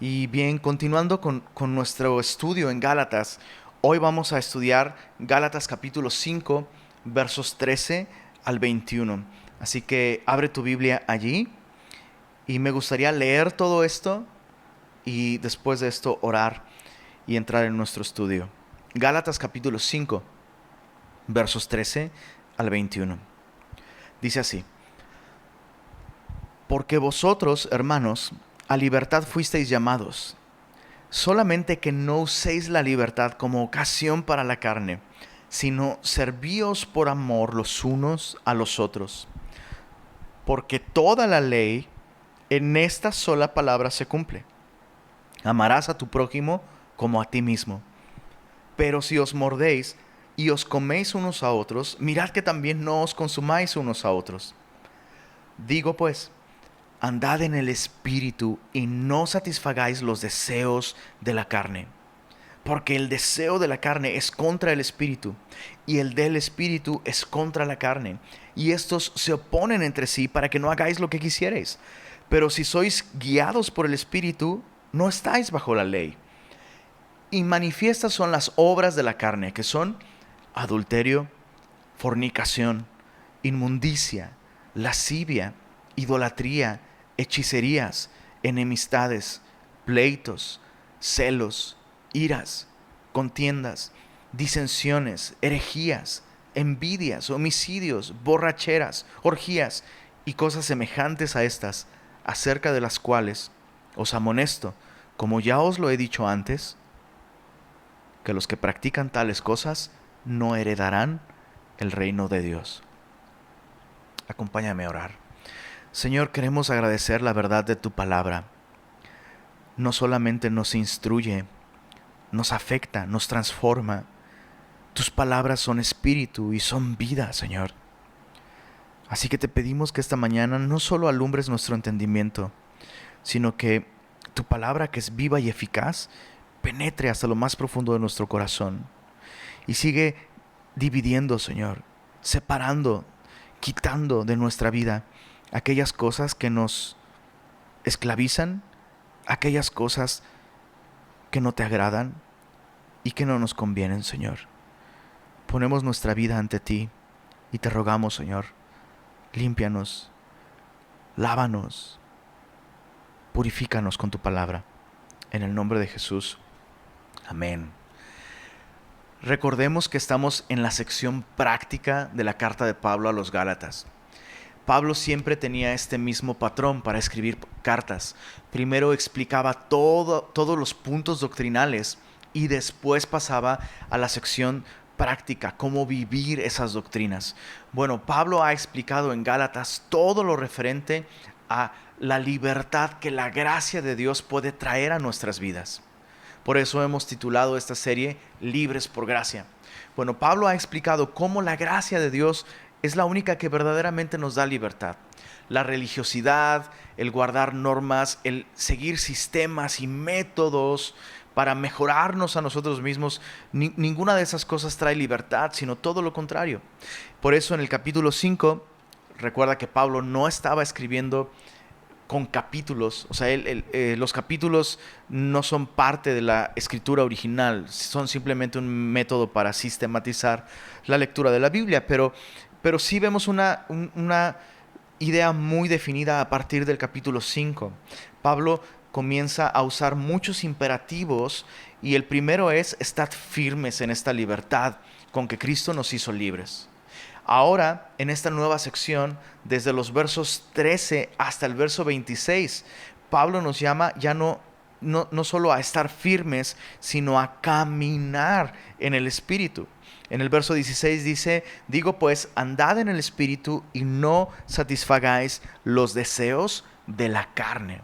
Y bien, continuando con nuestro estudio en Gálatas, hoy vamos a estudiar Gálatas capítulo 5, versos 13 al 21. Así que abre tu Biblia allí y me gustaría leer todo esto y después de esto orar y entrar en nuestro estudio. Gálatas capítulo 5, versos 13 al 21. Dice así: Porque vosotros, hermanos, a libertad fuisteis llamados, solamente que no uséis la libertad como ocasión para la carne, sino servíos por amor los unos a los otros. Porque toda la ley en esta sola palabra se cumple: amarás a tu prójimo como a ti mismo. Pero si os mordéis y os coméis unos a otros, mirad que también no os consumáis unos a otros. Digo pues, andad en el espíritu y no satisfagáis los deseos de la carne. Porque el deseo de la carne es contra el espíritu, y el del espíritu es contra la carne. Y estos se oponen entre sí para que no hagáis lo que quisierais. Pero si sois guiados por el espíritu, no estáis bajo la ley. Y manifiestas son las obras de la carne, que son adulterio, fornicación, inmundicia, lascivia, idolatría, hechicerías, enemistades, pleitos, celos, iras, contiendas, disensiones, herejías, envidias, homicidios, borracheras, orgías y cosas semejantes a estas, acerca de las cuales os amonesto, como ya os lo he dicho antes, que los que practican tales cosas no heredarán el reino de Dios. Acompáñame a orar. Señor, queremos agradecer la verdad de tu palabra. No solamente nos instruye, nos afecta, nos transforma. Tus palabras son espíritu y son vida, Señor. Así que te pedimos que esta mañana no solo alumbres nuestro entendimiento, sino que tu palabra, que es viva y eficaz, penetre hasta lo más profundo de nuestro corazón y sigue dividiendo, Señor, separando, quitando de nuestra vida aquellas cosas que nos esclavizan, aquellas cosas que no te agradan y que no nos convienen, Señor. Ponemos nuestra vida ante ti y te rogamos, Señor, límpianos, lávanos, purifícanos con tu palabra. En el nombre de Jesús. Amén. Recordemos que estamos en la sección práctica de la carta de Pablo a los Gálatas. Pablo siempre tenía este mismo patrón para escribir cartas. Primero explicaba todos los puntos doctrinales y después pasaba a la sección práctica, cómo vivir esas doctrinas. Bueno, Pablo ha explicado en Gálatas todo lo referente a la libertad que la gracia de Dios puede traer a nuestras vidas. Por eso hemos titulado esta serie Libres por Gracia. Bueno, Pablo ha explicado cómo la gracia de Dios es la única que verdaderamente nos da libertad. La religiosidad, el guardar normas, el seguir sistemas y métodos para mejorarnos a nosotros mismos, ninguna de esas cosas trae libertad, sino todo lo contrario. Por eso en el capítulo 5, recuerda que Pablo no estaba escribiendo con capítulos, o sea, los capítulos no son parte de la escritura original, son simplemente un método para sistematizar la lectura de la Biblia, pero sí vemos una idea muy definida a partir del capítulo 5. Pablo comienza a usar muchos imperativos y el primero es: estad firmes en esta libertad con que Cristo nos hizo libres. Ahora, en esta nueva sección, desde los versos 13 hasta el verso 26, Pablo nos llama ya no solo a estar firmes, sino a caminar en el Espíritu. En el verso 16 dice: digo pues, andad en el Espíritu y no satisfagáis los deseos de la carne.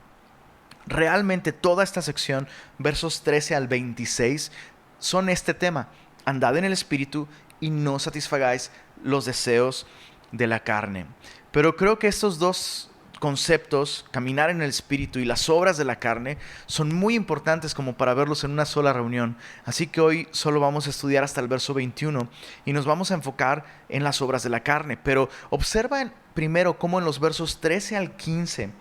Realmente toda esta sección, versos 13 al 26, son este tema: andad en el Espíritu y no satisfagáis los deseos de la carne. Pero creo que estos dos conceptos, caminar en el Espíritu y las obras de la carne, son muy importantes como para verlos en una sola reunión. Así que hoy solo vamos a estudiar hasta el verso 21 y nos vamos a enfocar en las obras de la carne. Pero observa primero cómo en los versos 13 al 15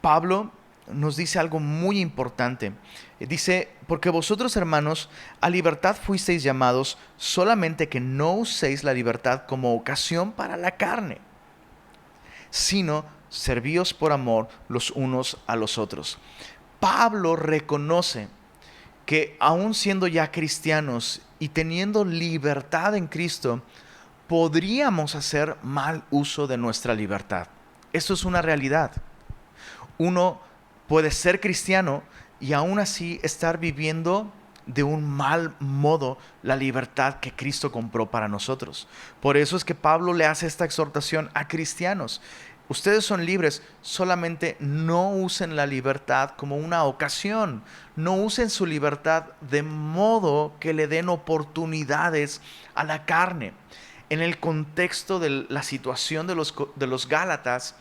Pablo nos dice algo muy importante. Dice, porque vosotros, hermanos, a libertad fuisteis llamados, solamente que no uséis la libertad como ocasión para la carne, sino servíos por amor los unos a los otros. Pablo reconoce que aun siendo ya cristianos y teniendo libertad en Cristo, podríamos hacer mal uso de nuestra libertad. Eso es una realidad. Uno puede ser cristiano y aún así estar viviendo de un mal modo la libertad que Cristo compró para nosotros. Por eso es que Pablo le hace esta exhortación a cristianos. Ustedes son libres, solamente no usen la libertad como una ocasión. No usen su libertad de modo que le den oportunidades a la carne. En el contexto de la situación de los Gálatas,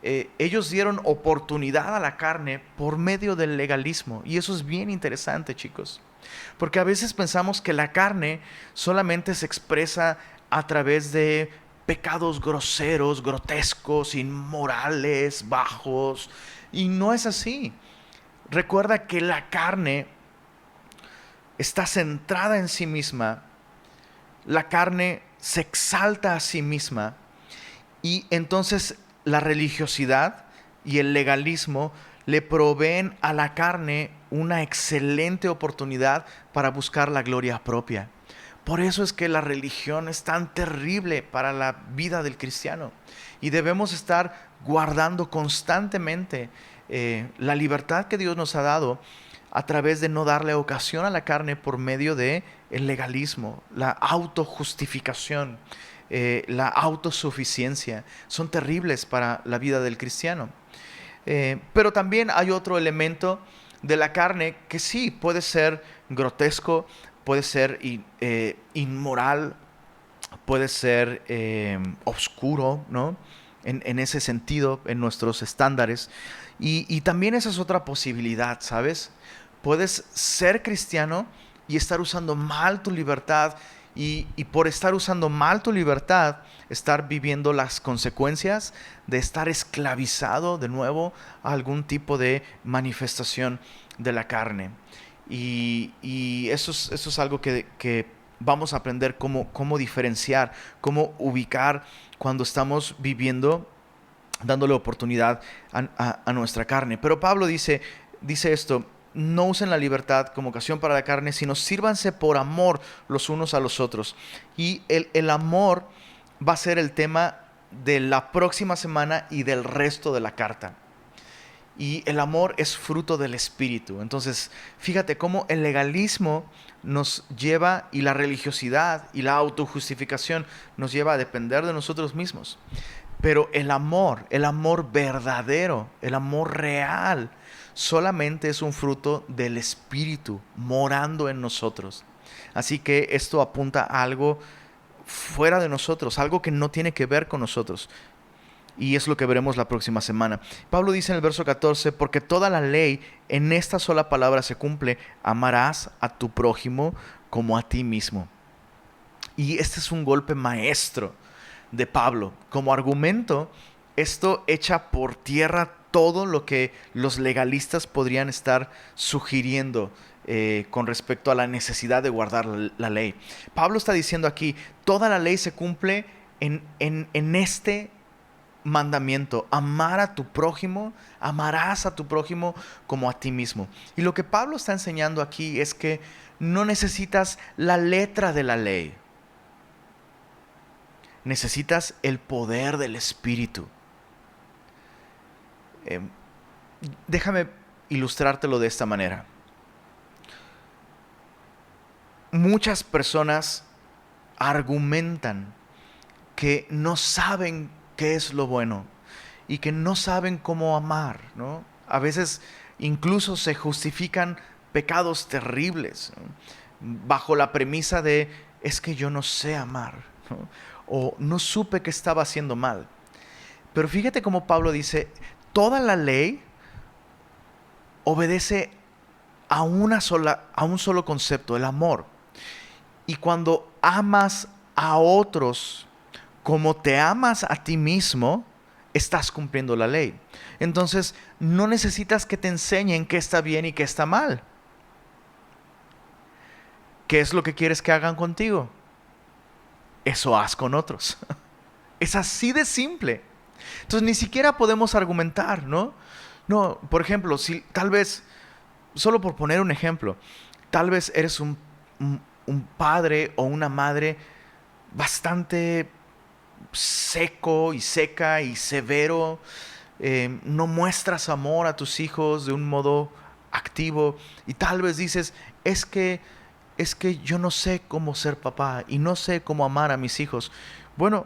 ellos dieron oportunidad a la carne por medio del legalismo. Y eso es bien interesante, chicos. Porque a veces pensamos que la carne solamente se expresa a través de pecados groseros, grotescos, inmorales, bajos. Y no es así. Recuerda que la carne está centrada en sí misma. La carne se exalta a sí misma. Y entonces la religiosidad y el legalismo le proveen a la carne una excelente oportunidad para buscar la gloria propia. Por eso es que la religión es tan terrible para la vida del cristiano. Y debemos estar guardando constantemente la libertad que Dios nos ha dado a través de no darle ocasión a la carne por medio de el legalismo, la autojustificación, la autosuficiencia. Son terribles para la vida del cristiano. Pero también hay otro elemento de la carne que sí puede ser grotesco, puede ser inmoral, puede ser oscuro, ¿no? En ese sentido, en nuestros estándares. Y también esa es otra posibilidad, ¿sabes? Puedes ser cristiano y estar usando mal tu libertad y por estar usando mal tu libertad, estar viviendo las consecuencias de estar esclavizado de nuevo a algún tipo de manifestación de la carne. Y eso es algo que vamos a aprender cómo diferenciar, cómo ubicar cuando estamos viviendo, dándole oportunidad a nuestra carne. Pero Pablo dice esto: no usen la libertad como ocasión para la carne, sino sírvanse por amor los unos a los otros. Y el amor va a ser el tema de la próxima semana y del resto de la carta. Y el amor es fruto del Espíritu. Entonces, fíjate cómo el legalismo nos lleva, y la religiosidad y la autojustificación nos lleva a depender de nosotros mismos. Pero el amor verdadero, el amor real, solamente es un fruto del Espíritu morando en nosotros. Así que esto apunta a algo fuera de nosotros, algo que no tiene que ver con nosotros. Y es lo que veremos la próxima semana. Pablo dice en el verso 14, porque toda la ley en esta sola palabra se cumple: amarás a tu prójimo como a ti mismo. Y este es un golpe maestro de Pablo. Como argumento, esto echa por tierra todo lo que los legalistas podrían estar sugiriendo con respecto a la necesidad de guardar la ley. Pablo está diciendo aquí, toda la ley se cumple en este mandamiento: amar a tu prójimo, amarás a tu prójimo como a ti mismo. Y lo que Pablo está enseñando aquí es que no necesitas la letra de la ley, necesitas el poder del Espíritu. Déjame ilustrártelo de esta manera. Muchas personas argumentan que no saben qué es lo bueno y que no saben cómo amar, ¿no? A veces incluso se justifican pecados terribles, ¿no?, bajo la premisa de: es que yo no sé amar, ¿no?, o no supe que estaba haciendo mal. Pero fíjate cómo Pablo dice: toda la ley obedece a un solo concepto, el amor. Y cuando amas a otros como te amas a ti mismo, estás cumpliendo la ley. Entonces, no necesitas que te enseñen qué está bien y qué está mal. ¿Qué es lo que quieres que hagan contigo? Eso haz con otros. Es así de simple. Entonces, ni siquiera podemos argumentar, ¿no? No, por ejemplo, si tal vez, solo por poner un ejemplo, tal vez eres un padre o una madre bastante seco y seca y severo, no muestras amor a tus hijos de un modo activo y tal vez dices, es que, es que yo no sé cómo ser papá y no sé cómo amar a mis hijos. Bueno,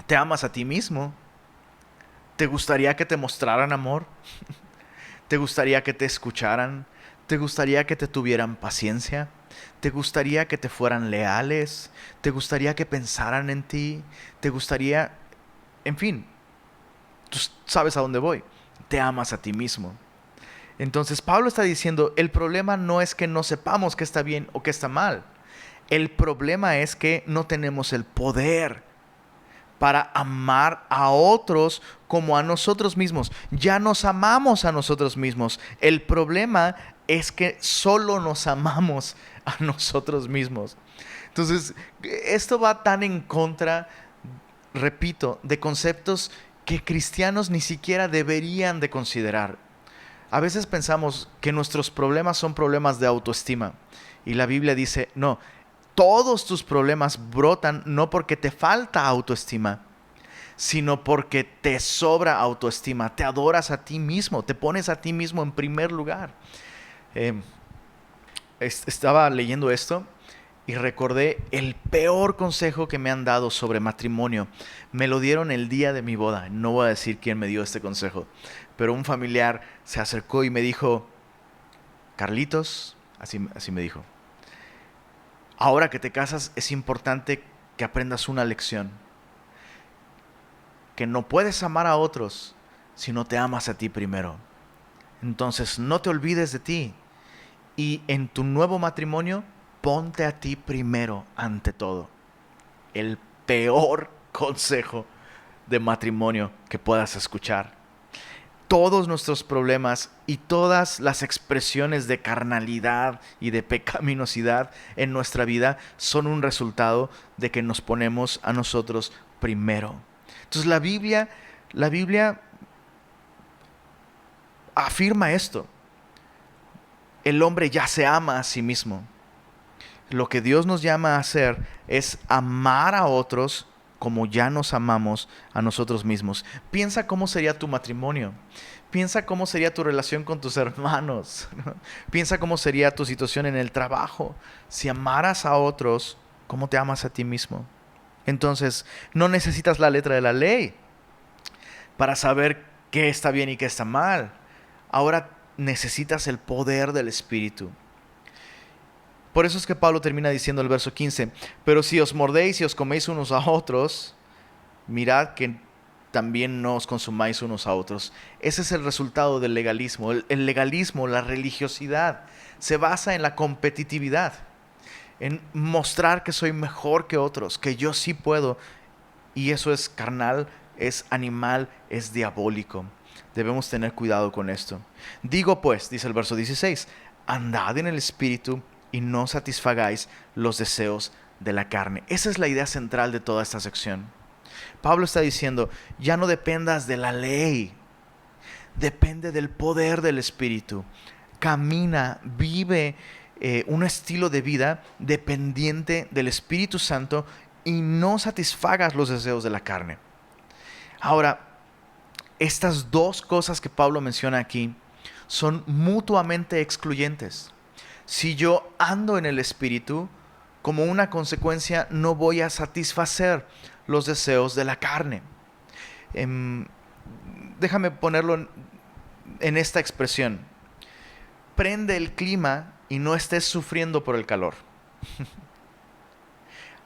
te amas a ti mismo. ¿Te gustaría que te mostraran amor? ¿Te gustaría que te escucharan? ¿Te gustaría que te tuvieran paciencia? ¿Te gustaría que te fueran leales? ¿Te gustaría que pensaran en ti? ¿Te gustaría... En fin, tú sabes a dónde voy. Te amas a ti mismo. Entonces Pablo está diciendo, el problema no es que no sepamos qué está bien o qué está mal. El problema es que no tenemos el poder para amar a otros como a nosotros mismos. Ya nos amamos a nosotros mismos. El problema es que solo nos amamos a nosotros mismos. Entonces, esto va tan en contra, repito, de conceptos que cristianos ni siquiera deberían de considerar. A veces pensamos que nuestros problemas son problemas de autoestima. Y la Biblia dice, no, todos tus problemas brotan no porque te falta autoestima, sino porque te sobra autoestima. Te adoras a ti mismo, te pones a ti mismo en primer lugar. Eh, Estaba leyendo esto y recordé el peor consejo que me han dado sobre matrimonio. Me lo dieron el día de mi boda. No voy a decir quién me dio este consejo, pero un familiar se acercó y me dijo, Carlitos, así me dijo, ahora que te casas es importante que aprendas una lección, que no puedes amar a otros si no te amas a ti primero. Entonces no te olvides de ti y en tu nuevo matrimonio ponte a ti primero ante todo. El peor consejo de matrimonio que puedas escuchar. Todos nuestros problemas y todas las expresiones de carnalidad y de pecaminosidad en nuestra vida son un resultado de que nos ponemos a nosotros primero. Entonces la Biblia afirma esto. El hombre ya se ama a sí mismo. Lo que Dios nos llama a hacer es amar a otros como ya nos amamos a nosotros mismos. Piensa cómo sería tu matrimonio. Piensa cómo sería tu relación con tus hermanos. Piensa cómo sería tu situación en el trabajo. Si amaras a otros, ¿cómo te amas a ti mismo? Entonces, no necesitas la letra de la ley para saber qué está bien y qué está mal. Ahora necesitas el poder del Espíritu. Por eso es que Pablo termina diciendo el verso 15, pero si os mordéis y os coméis unos a otros, mirad que también no os consumáis unos a otros. Ese es el resultado del legalismo. El legalismo, la religiosidad, se basa en la competitividad, en mostrar que soy mejor que otros, que yo sí puedo. Y eso es carnal, es animal, es diabólico. Debemos tener cuidado con esto. Digo pues, dice el verso 16, andad en el Espíritu y no satisfagáis los deseos de la carne. Esa es la idea central de toda esta sección. Pablo está diciendo, ya no dependas de la ley, depende del poder del Espíritu. Camina, vive un estilo de vida dependiente del Espíritu Santo y no satisfagas los deseos de la carne. Ahora, estas dos cosas que Pablo menciona aquí son mutuamente excluyentes. Si yo ando en el Espíritu, como una consecuencia no voy a satisfacer los deseos de la carne. Déjame ponerlo en esta expresión. Prende el clima y no estés sufriendo por el calor.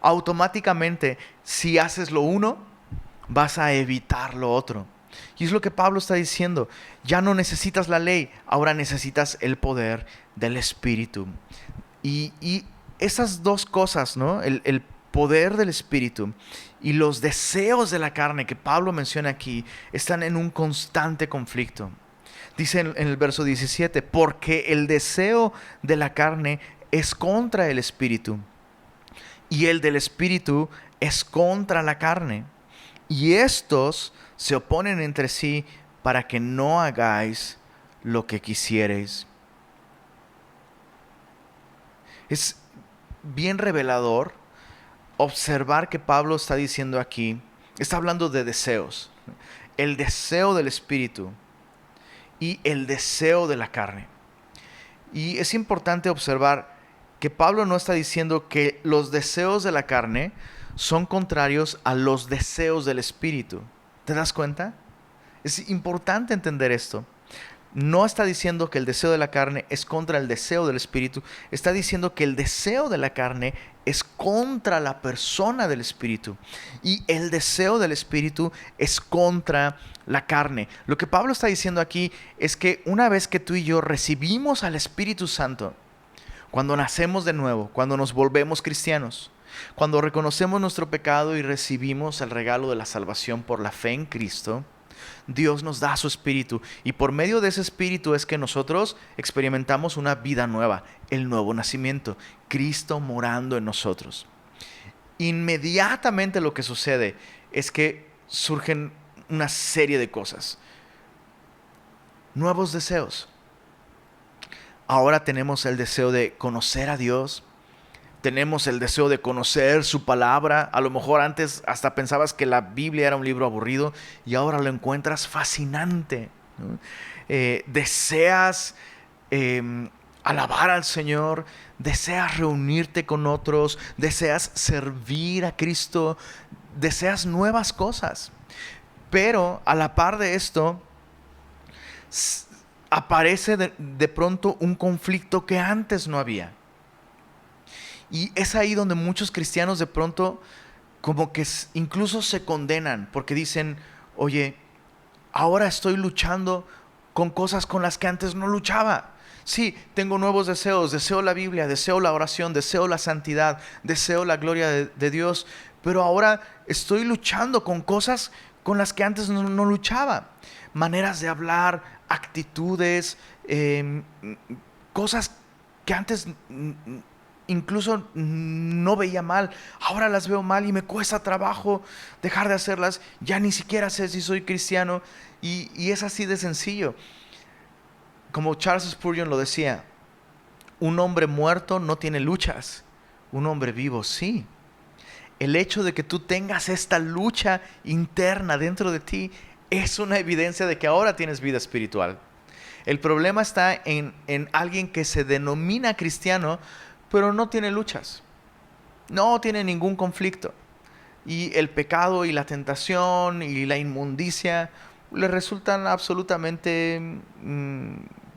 Automáticamente, si haces lo uno, vas a evitar lo otro. Y es lo que Pablo está diciendo. Ya no necesitas la ley, ahora necesitas el poder del Espíritu. Y esas dos cosas, ¿no? El poder del Espíritu y los deseos de la carne que Pablo menciona aquí están en un constante conflicto. Dice en el verso 17, porque el deseo de la carne es contra el Espíritu y el del Espíritu es contra la carne. Y estos se oponen entre sí para que no hagáis lo que quisierais. Es bien revelador observar que Pablo está diciendo aquí, está hablando de deseos, el deseo del Espíritu y el deseo de la carne. Y es importante observar que Pablo no está diciendo que los deseos de la carne son contrarios a los deseos del Espíritu. ¿Te das cuenta? Es importante entender esto. No está diciendo que el deseo de la carne es contra el deseo del Espíritu. Está diciendo que el deseo de la carne es contra la persona del Espíritu. Y el deseo del Espíritu es contra la carne. Lo que Pablo está diciendo aquí es que una vez que tú y yo recibimos al Espíritu Santo, cuando nacemos de nuevo, cuando nos volvemos cristianos, cuando reconocemos nuestro pecado y recibimos el regalo de la salvación por la fe en Cristo, Dios nos da su Espíritu y por medio de ese Espíritu es que nosotros experimentamos una vida nueva, el nuevo nacimiento, Cristo morando en nosotros. Inmediatamente lo que sucede es que surgen una serie de cosas. Nuevos deseos. Ahora tenemos el deseo de conocer a Dios. Tenemos el deseo de conocer su palabra. A lo mejor antes hasta pensabas que la Biblia era un libro aburrido y ahora lo encuentras fascinante, ¿no? Deseas alabar al Señor, deseas reunirte con otros, deseas servir a Cristo, deseas nuevas cosas. Pero a la par de esto, aparece de pronto un conflicto que antes no había. Y es ahí donde muchos cristianos de pronto como que incluso se condenan porque dicen, oye, ahora estoy luchando con cosas con las que antes no luchaba. Sí, tengo nuevos deseos, deseo la Biblia, deseo la oración, deseo la santidad, deseo la gloria de Dios, pero ahora estoy luchando con cosas con las que antes no luchaba. Maneras de hablar, actitudes, cosas que antes incluso no veía mal, ahora las veo mal y me cuesta trabajo dejar de hacerlas. Ya ni siquiera sé si soy cristiano y es así de sencillo. Como Charles Spurgeon lo decía, un hombre muerto no tiene luchas, un hombre vivo sí. El hecho de que tú tengas esta lucha interna dentro de ti es una evidencia de que ahora tienes vida espiritual. El problema está en alguien que se denomina cristiano, pero no tiene luchas, no tiene ningún conflicto. Y el pecado y la tentación y la inmundicia le resultan absolutamente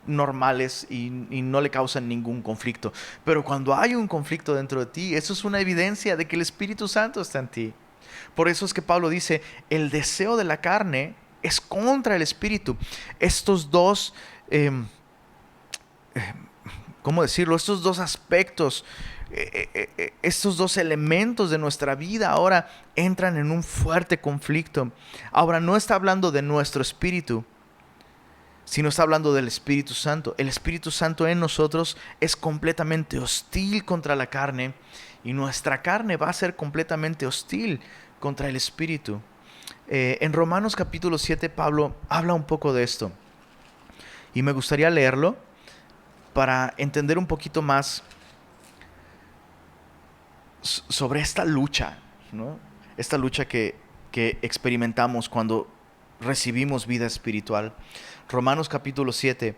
normales y no le causan ningún conflicto. Pero cuando hay un conflicto dentro de ti, eso es una evidencia de que el Espíritu Santo está en ti. Por eso es que Pablo dice, el deseo de la carne es contra el Espíritu. Estos dos ¿cómo decirlo? Estos dos aspectos, estos dos elementos de nuestra vida ahora entran en un fuerte conflicto. Ahora no está hablando de nuestro espíritu, sino está hablando del Espíritu Santo. El Espíritu Santo en nosotros es completamente hostil contra la carne y nuestra carne va a ser completamente hostil contra el Espíritu. En Romanos capítulo 7 Pablo habla un poco de esto y me gustaría leerlo para entender un poquito más sobre esta lucha, ¿no? Esta lucha que experimentamos cuando recibimos vida espiritual. Romanos capítulo 7,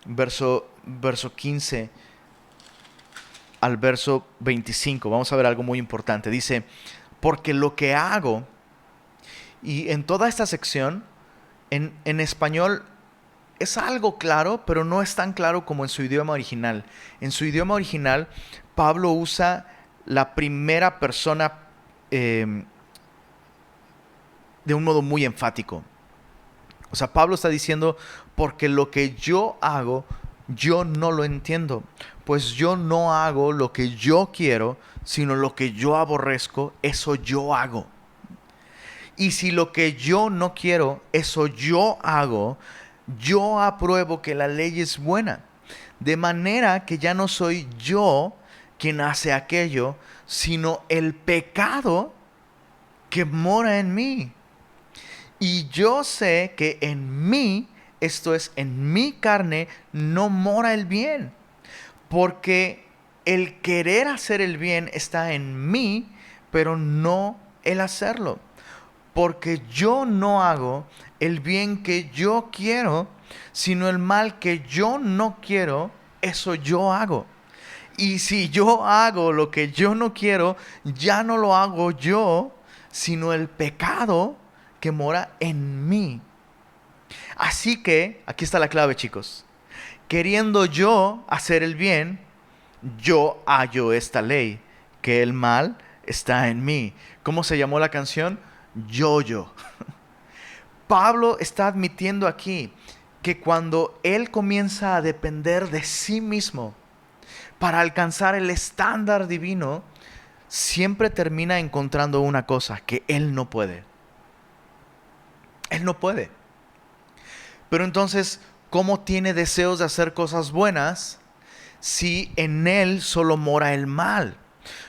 verso 15 al verso 25. Vamos a ver algo muy importante. Dice, porque lo que hago, y en toda esta sección, en español, es algo claro, pero no es tan claro como en su idioma original. En su idioma original, Pablo usa la primera persona de un modo muy enfático. O sea, Pablo está diciendo, porque lo que yo hago, yo no lo entiendo, pues yo no hago lo que yo quiero, sino lo que yo aborrezco, eso yo hago. Y si lo que yo no quiero, eso yo hago, yo apruebo que la ley es buena. De manera que ya no soy yo quien hace aquello, sino el pecado que mora en mí. Y yo sé que en mí, esto es, en mi carne, no mora el bien. Porque el querer hacer el bien está en mí, pero no el hacerlo. Porque yo no hago el bien que yo quiero, sino el mal que yo no quiero, eso yo hago. Y si yo hago lo que yo no quiero, ya no lo hago yo, sino el pecado que mora en mí. Así que, aquí está la clave, chicos. Queriendo yo hacer el bien, yo hallo esta ley, que el mal está en mí. ¿Cómo se llamó la canción? Yo. Pablo está admitiendo aquí que cuando él comienza a depender de sí mismo para alcanzar el estándar divino, siempre termina encontrando una cosa, que él no puede. Él no puede. Pero entonces, ¿cómo tiene deseos de hacer cosas buenas si en él solo mora el mal?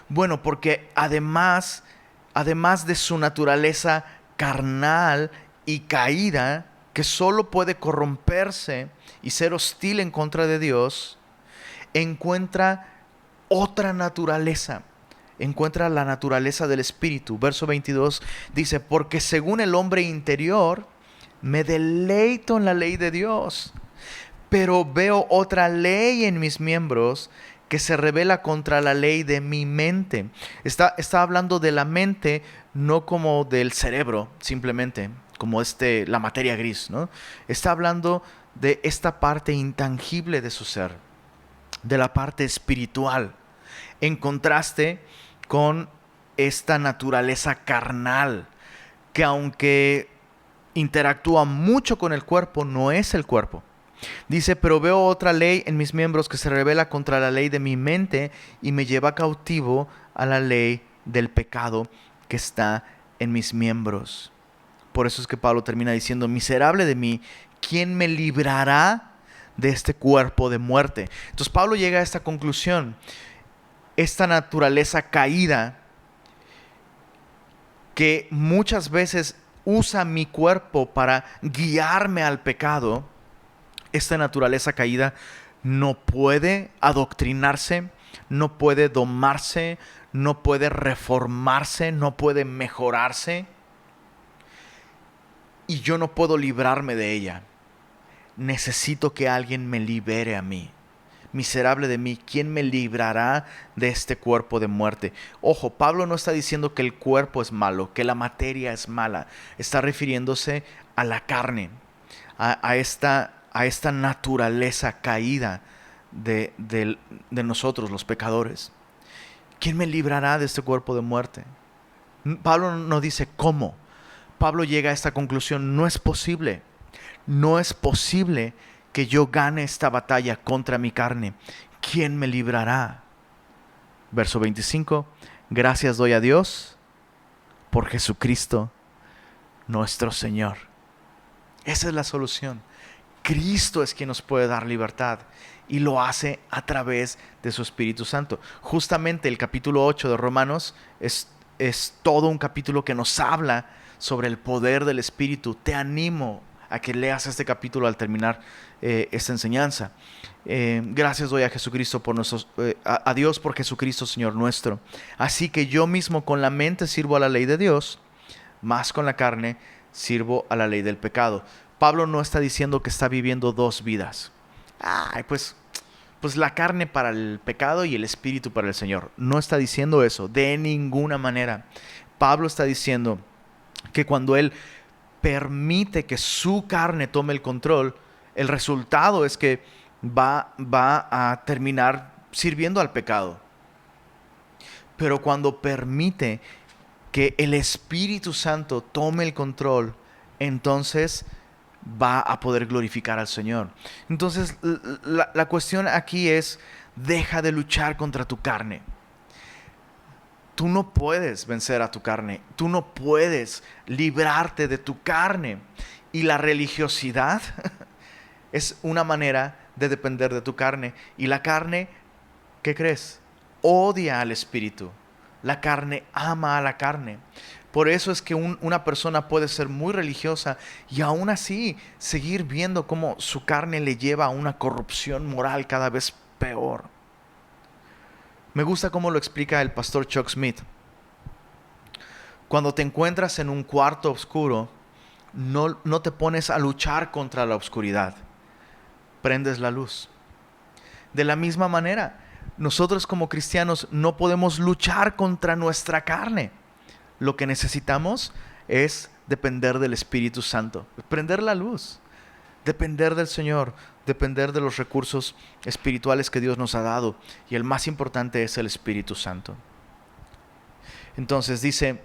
Bueno, porque además de su naturaleza carnal y caída, que solo puede corromperse y ser hostil en contra de Dios, encuentra otra naturaleza. Encuentra la naturaleza del Espíritu. Verso 22 dice, porque según el hombre interior, me deleito en la ley de Dios, pero veo otra ley en mis miembros que se revela contra la ley de mi mente. Está hablando de la mente, no como del cerebro, simplemente, como la materia gris, ¿no? Está hablando de esta parte intangible de su ser, de la parte espiritual, en contraste con esta naturaleza carnal, que aunque interactúa mucho con el cuerpo, no es el cuerpo. Dice, pero veo otra ley en mis miembros que se revela contra la ley de mi mente y me lleva cautivo a la ley del pecado que está en mis miembros. Por eso es que Pablo termina diciendo, miserable de mí, ¿quién me librará de este cuerpo de muerte? Entonces Pablo llega a esta conclusión. Esta naturaleza caída que muchas veces usa mi cuerpo para guiarme al pecado, esta naturaleza caída no puede adoctrinarse, no puede domarse, no puede reformarse, no puede mejorarse. Y yo no puedo librarme de ella. Necesito que alguien me libere a mí. Miserable de mí, ¿quién me librará de este cuerpo de muerte? Ojo, Pablo no está diciendo que el cuerpo es malo, que la materia es mala. Está refiriéndose a la carne, a esta naturaleza caída de nosotros, los pecadores. ¿Quién me librará de este cuerpo de muerte? Pablo no dice cómo. Pablo llega a esta conclusión, no es posible. No es posible que yo gane esta batalla contra mi carne. ¿Quién me librará? Verso 25. Gracias doy a Dios por Jesucristo nuestro Señor. Esa es la solución. Cristo es quien nos puede dar libertad y lo hace a través de su Espíritu Santo. Justamente el capítulo 8 de Romanos es todo un capítulo que nos habla sobre el poder del Espíritu. Te animo a que leas este capítulo al terminar esta enseñanza. Gracias doy a Jesucristo a Dios por Jesucristo Señor nuestro. Así que yo mismo con la mente sirvo a la ley de Dios, más con la carne sirvo a la ley del pecado. Pablo no está diciendo que está viviendo dos vidas. Pues la carne para el pecado y el espíritu para el Señor. No está diciendo eso de ninguna manera. Pablo está diciendo que cuando él permite que su carne tome el control, el resultado es que va a terminar sirviendo al pecado. Pero cuando permite que el Espíritu Santo tome el control, entonces va a poder glorificar al Señor. Entonces, la cuestión aquí es, deja de luchar contra tu carne. Tú no puedes vencer a tu carne. Tú no puedes librarte de tu carne. Y la religiosidad es una manera de depender de tu carne. Y la carne, ¿qué crees? Odia al espíritu. La carne ama a la carne. Por eso es que una persona puede ser muy religiosa y aún así seguir viendo cómo su carne le lleva a una corrupción moral cada vez peor. Me gusta cómo lo explica el pastor Chuck Smith. Cuando te encuentras en un cuarto oscuro, no te pones a luchar contra la oscuridad. Prendes la luz. De la misma manera, nosotros como cristianos no podemos luchar contra nuestra carne. Lo que necesitamos es depender del Espíritu Santo, prender la luz, depender del Señor, depender de los recursos espirituales que Dios nos ha dado. Y el más importante es el Espíritu Santo. Entonces dice,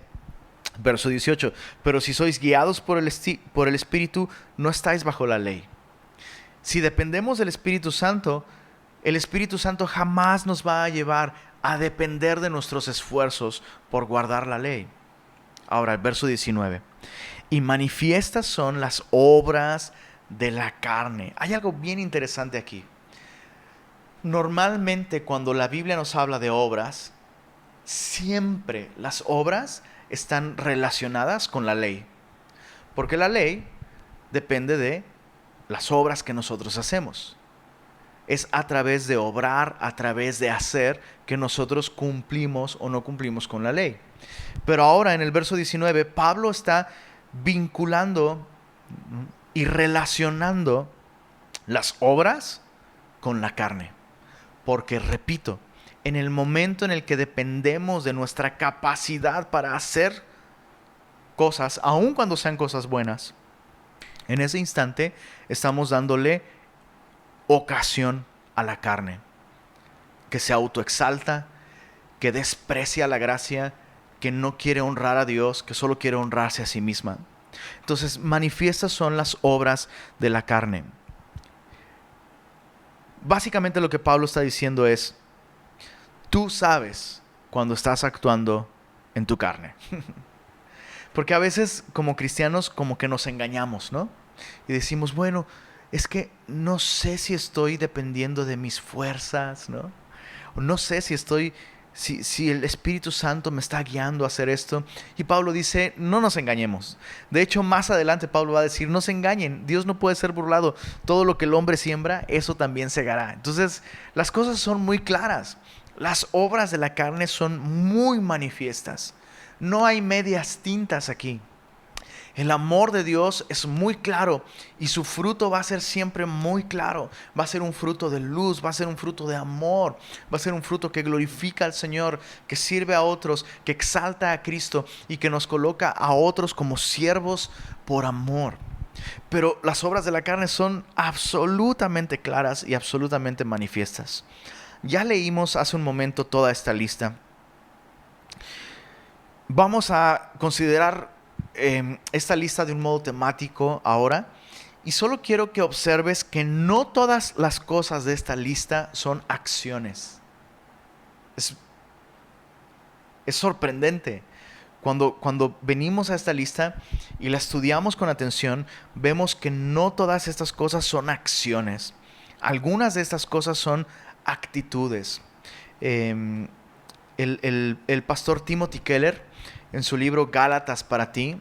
verso 18, pero si sois guiados por el Espíritu, no estáis bajo la ley. Si dependemos del Espíritu Santo, el Espíritu Santo jamás nos va a llevar a depender de nuestros esfuerzos por guardar la ley. Ahora, el verso 19. Y manifiestas son las obras de la carne. Hay algo bien interesante aquí. Normalmente cuando la Biblia nos habla de obras, siempre las obras están relacionadas con la ley. Porque la ley depende de las obras que nosotros hacemos. Es a través de obrar, a través de hacer, que nosotros cumplimos o no cumplimos con la ley. Pero ahora en el verso 19, Pablo está vinculando y relacionando las obras con la carne. Porque, repito, en el momento en el que dependemos de nuestra capacidad para hacer cosas, aun cuando sean cosas buenas, en ese instante estamos dándole ocasión a la carne, que se autoexalta, que desprecia la gracia, que no quiere honrar a Dios, que solo quiere honrarse a sí misma. Entonces, manifiestas son las obras de la carne. Básicamente lo que Pablo está diciendo es, tú sabes cuando estás actuando en tu carne. Porque a veces como cristianos como que nos engañamos, ¿no? Y decimos, bueno, es que no sé si estoy dependiendo de mis fuerzas, ¿no? O no sé si el Espíritu Santo me está guiando a hacer esto. Y Pablo dice, no nos engañemos. De hecho, más adelante Pablo va a decir, no se engañen, Dios no puede ser burlado. Todo lo que el hombre siembra, eso también segará. Entonces, las cosas son muy claras. Las obras de la carne son muy manifiestas. No hay medias tintas aquí. El amor de Dios es muy claro y su fruto va a ser siempre muy claro. Va a ser un fruto de luz, va a ser un fruto de amor, va a ser un fruto que glorifica al Señor, que sirve a otros, que exalta a Cristo y que nos coloca a otros como siervos por amor. Pero las obras de la carne son absolutamente claras y absolutamente manifiestas. Ya leímos hace un momento toda esta lista. Vamos a considerar esta lista de un modo temático ahora. Y solo quiero que observes que no todas las cosas de esta lista son acciones. Es sorprendente. Cuando venimos a esta lista y la estudiamos con atención, vemos que no todas estas cosas son acciones. Algunas de estas cosas son actitudes. El pastor Timothy Keller, en su libro Gálatas para ti,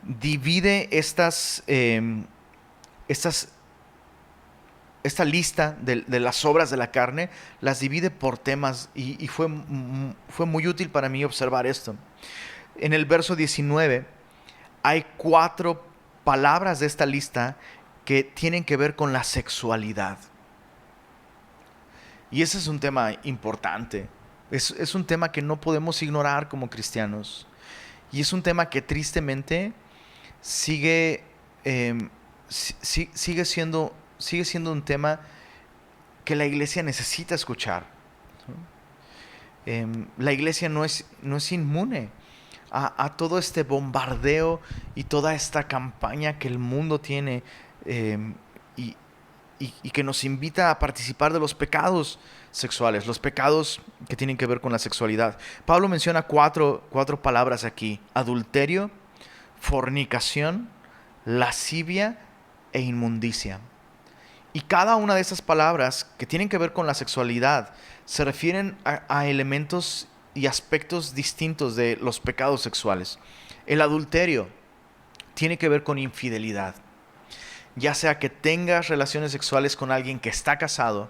divide esta lista de las obras de la carne, las divide por temas y fue muy útil para mí observar esto. En el verso 19 hay 4 palabras de esta lista que tienen que ver con la sexualidad. Y ese es un tema importante. Es un tema que no podemos ignorar como cristianos. Y es un tema que tristemente sigue siendo un tema que la iglesia necesita escuchar. La iglesia no es inmune a todo este bombardeo y toda esta campaña que el mundo tiene, y, y que nos invita a participar de los pecados sexuales, los pecados que tienen que ver con la sexualidad. Pablo menciona cuatro palabras aquí: adulterio, fornicación, lascivia e inmundicia. Y cada una de esas palabras que tienen que ver con la sexualidad se refieren a elementos y aspectos distintos de los pecados sexuales. El adulterio tiene que ver con infidelidad, ya sea que tengas relaciones sexuales con alguien que está casado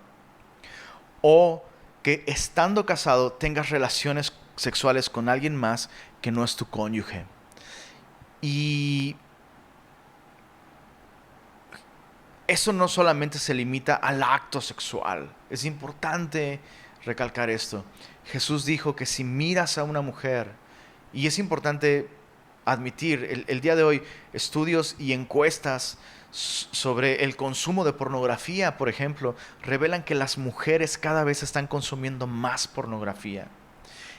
o que estando casado tengas relaciones sexuales con alguien más que no es tu cónyuge. Y eso no solamente se limita al acto sexual. Es importante recalcar esto. Jesús dijo que si miras a una mujer, y es importante admitir, el día de hoy estudios y encuestas sobre el consumo de pornografía, por ejemplo, revelan que las mujeres cada vez están consumiendo más pornografía.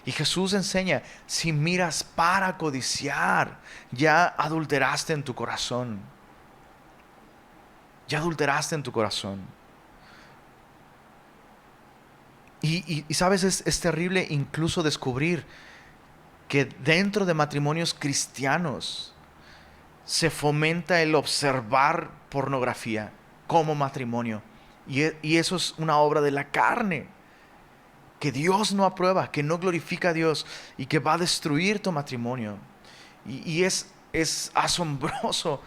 Y Jesús enseña, si miras para codiciar, ya adulteraste en tu corazón. Ya adulteraste en tu corazón. Y sabes, es terrible incluso descubrir que dentro de matrimonios cristianos se fomenta el observar pornografía como matrimonio. Y eso es una obra de la carne, que Dios no aprueba, que no glorifica a Dios y que va a destruir tu matrimonio. Y es asombroso,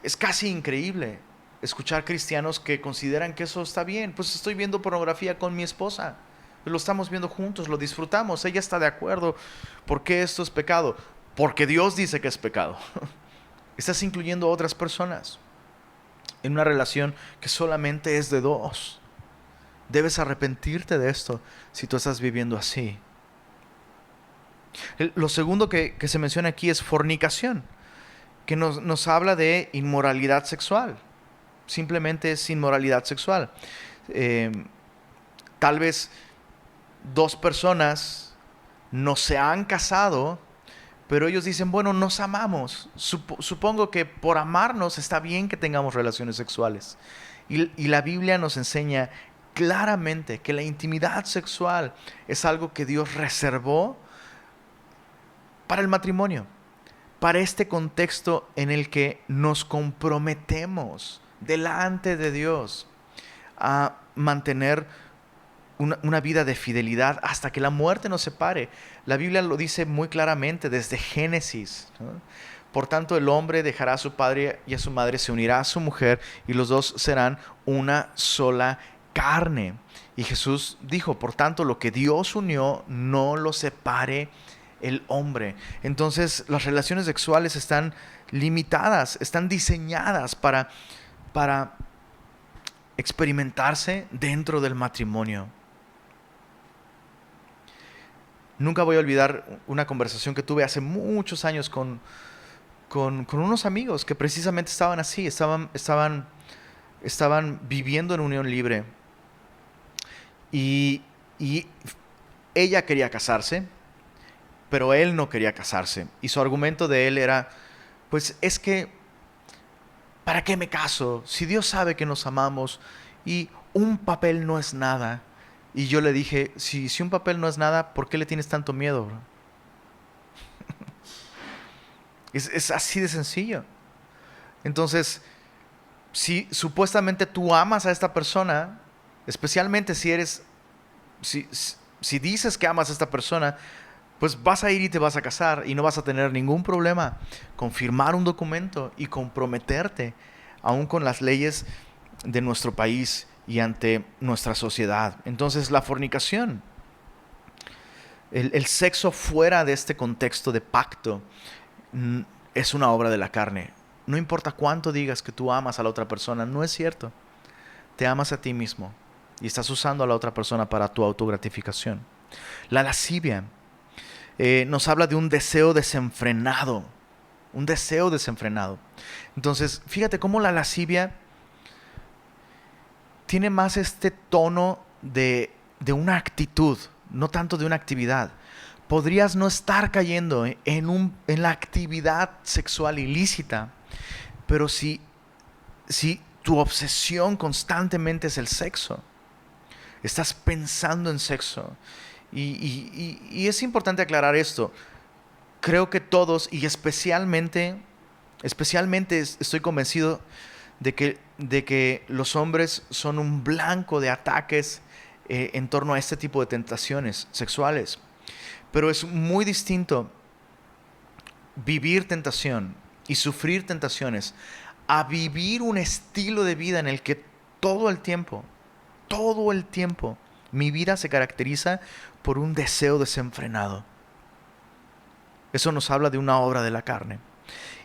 es casi increíble escuchar cristianos que consideran que eso está bien. Pues estoy viendo pornografía con mi esposa, lo estamos viendo juntos, lo disfrutamos, ella está de acuerdo. ¿Por qué esto es pecado? Porque Dios dice que es pecado. Estás incluyendo a otras personas en una relación que solamente es de dos. Debes arrepentirte de esto si tú estás viviendo así. Lo segundo que se menciona aquí es fornicación, que nos habla de inmoralidad sexual. Simplemente es inmoralidad sexual. Tal vez dos personas no se han casado, pero ellos dicen, bueno, nos amamos. Supongo que por amarnos está bien que tengamos relaciones sexuales. Y la Biblia nos enseña claramente que la intimidad sexual es algo que Dios reservó para el matrimonio, para este contexto en el que nos comprometemos delante de Dios a mantener una vida de fidelidad hasta que la muerte nos separe. La Biblia lo dice muy claramente desde Génesis, ¿no? Por tanto, el hombre dejará a su padre y a su madre, se unirá a su mujer y los dos serán una sola carne. Y Jesús dijo, por tanto, lo que Dios unió, no lo separe el hombre. Entonces, las relaciones sexuales están limitadas, están diseñadas para experimentarse dentro del matrimonio. Nunca voy a olvidar una conversación que tuve hace muchos años con unos amigos que precisamente estaban así, estaban viviendo en unión libre. Y ella quería casarse, pero él no quería casarse. Y su argumento de él era, pues es que, ¿para qué me caso? Si Dios sabe que nos amamos y un papel no es nada. Y yo le dije, si un papel no es nada, ¿por qué le tienes tanto miedo, bro? Es así de sencillo. Entonces, si supuestamente tú amas a esta persona, especialmente si dices que amas a esta persona, pues vas a ir y te vas a casar y no vas a tener ningún problema con firmar un documento y comprometerte, aún con las leyes de nuestro país y ante nuestra sociedad. Entonces, la fornicación, el sexo fuera de este contexto de pacto, es una obra de la carne. No importa cuánto digas que tú amas a la otra persona, no es cierto. Te amas a ti mismo y estás usando a la otra persona para tu autogratificación. La lascivia nos habla de un deseo desenfrenado. Un deseo desenfrenado. Entonces, fíjate cómo la lascivia tiene más este tono de una actitud, no tanto de una actividad. podrías no estar cayendo en la actividad sexual ilícita, pero si tu obsesión constantemente es el sexo, estás pensando en sexo. Y es importante aclarar esto. Creo que todos, y especialmente estoy convencido de que los hombres son un blanco de ataques en torno a este tipo de tentaciones sexuales. Pero es muy distinto vivir tentación y sufrir tentaciones a vivir un estilo de vida en el que todo el tiempo, mi vida se caracteriza por un deseo desenfrenado. Eso nos habla de una obra de la carne.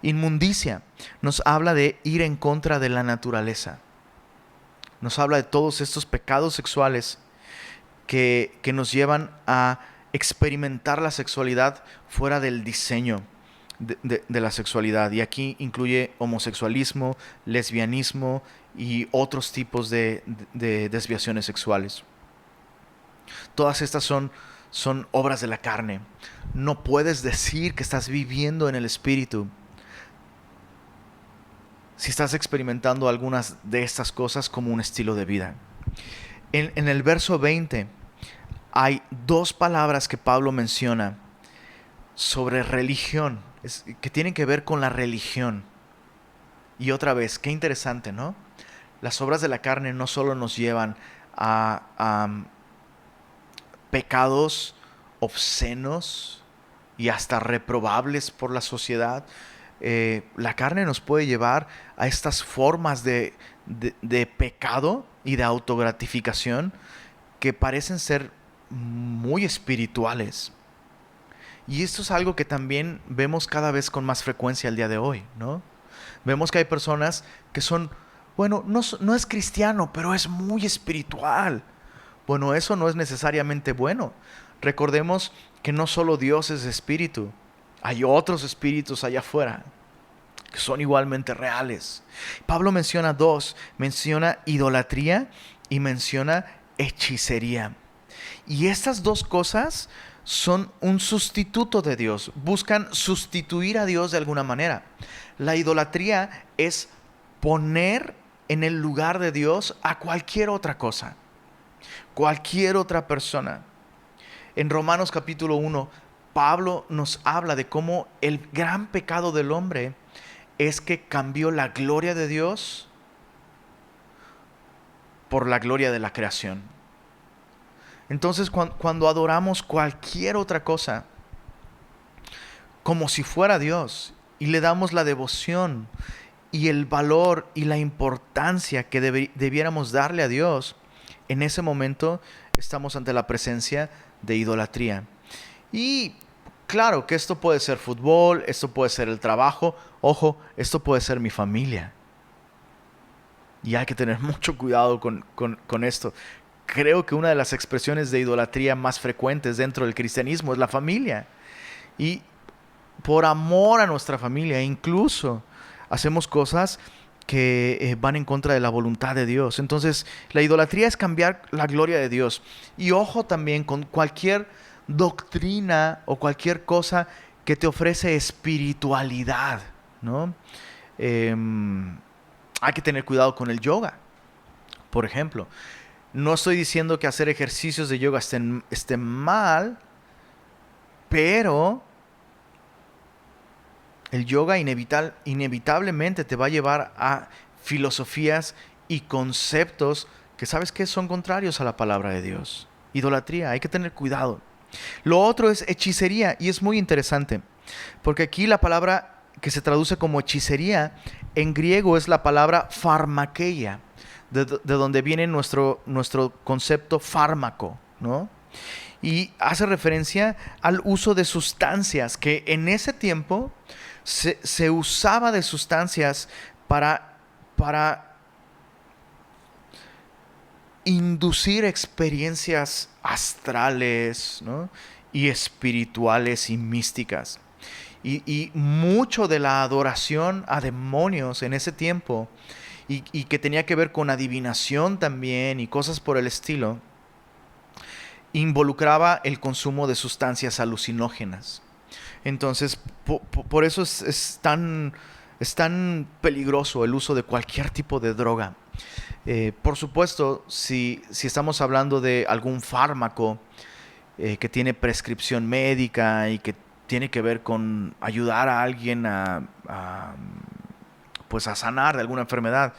Inmundicia nos habla de ir en contra de la naturaleza. Nos habla de todos estos pecados sexuales que nos llevan a experimentar la sexualidad fuera del diseño de la sexualidad. Y aquí incluye homosexualismo, lesbianismo y otros tipos de desviaciones sexuales. Todas estas son obras de la carne. No puedes decir que estás viviendo en el Espíritu si estás experimentando algunas de estas cosas como un estilo de vida. En el verso 20 hay dos palabras que Pablo menciona sobre religión, que tienen que ver con la religión. Y otra vez, qué interesante, ¿no? Las obras de la carne no solo nos llevan a pecados obscenos y hasta reprobables por la sociedad. La carne nos puede llevar a estas formas de pecado y de autogratificación que parecen ser muy espirituales. Y esto es algo que también vemos cada vez con más frecuencia el día de hoy, ¿no? Vemos que hay personas que son, bueno, no es cristiano, pero es muy espiritual. Bueno, eso no es necesariamente bueno. Recordemos que no solo Dios es espíritu, hay otros espíritus allá afuera que son igualmente reales. Pablo menciona dos, menciona idolatría y menciona hechicería. Y estas dos cosas son un sustituto de Dios, buscan sustituir a Dios de alguna manera. La idolatría es poner en el lugar de Dios a cualquier otra cosa, cualquier otra persona. En Romanos capítulo 1, Pablo nos habla de cómo el gran pecado del hombre es que cambió la gloria de Dios por la gloria de la creación. Entonces, cuando adoramos cualquier otra cosa como si fuera Dios y le damos la devoción y el valor y la importancia que debiéramos darle a Dios, en ese momento estamos ante la presencia de idolatría. Y claro que esto puede ser fútbol, esto puede ser el trabajo, ojo, esto puede ser mi familia. Y hay que tener mucho cuidado con esto. Creo que una de las expresiones de idolatría más frecuentes dentro del cristianismo es la familia. Y por amor a nuestra familia, incluso hacemos cosas que van en contra de la voluntad de Dios. Entonces, la idolatría es cambiar la gloria de Dios. Y ojo también con cualquier doctrina o cualquier cosa que te ofrece espiritualidad, ¿no? Hay que tener cuidado con el yoga, por ejemplo. No estoy diciendo que hacer ejercicios de yoga estén mal, pero el yoga inevitablemente te va a llevar a filosofías y conceptos que sabes que son contrarios a la palabra de Dios. Idolatría, hay que tener cuidado. Lo otro es hechicería y es muy interesante, porque aquí la palabra que se traduce como hechicería en griego es la palabra pharmakeia, de donde viene nuestro concepto fármaco, ¿no? Y hace referencia al uso de sustancias, que en ese tiempo se usaba de sustancias para inducir experiencias astrales, ¿no? Y espirituales y místicas. Y mucho de la adoración a demonios en ese tiempo, y que tenía que ver con adivinación también y cosas por el estilo, involucraba el consumo de sustancias alucinógenas. Entonces, por eso es tan peligroso el uso de cualquier tipo de droga. Por supuesto, si estamos hablando de algún fármaco que tiene prescripción médica y que tiene que ver con ayudar a alguien pues a sanar de alguna enfermedad,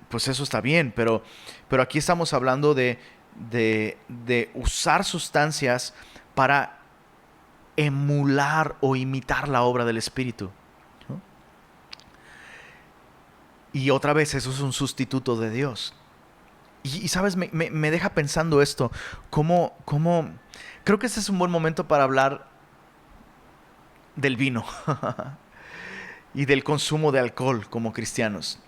pues eso está bien, pero aquí estamos hablando de usar sustancias para emular o imitar la obra del Espíritu, ¿no? Y otra vez, eso es un sustituto de Dios. Y sabes, me deja pensando esto, cómo creo que este es un buen momento para hablar del vino y del consumo de alcohol como cristianos.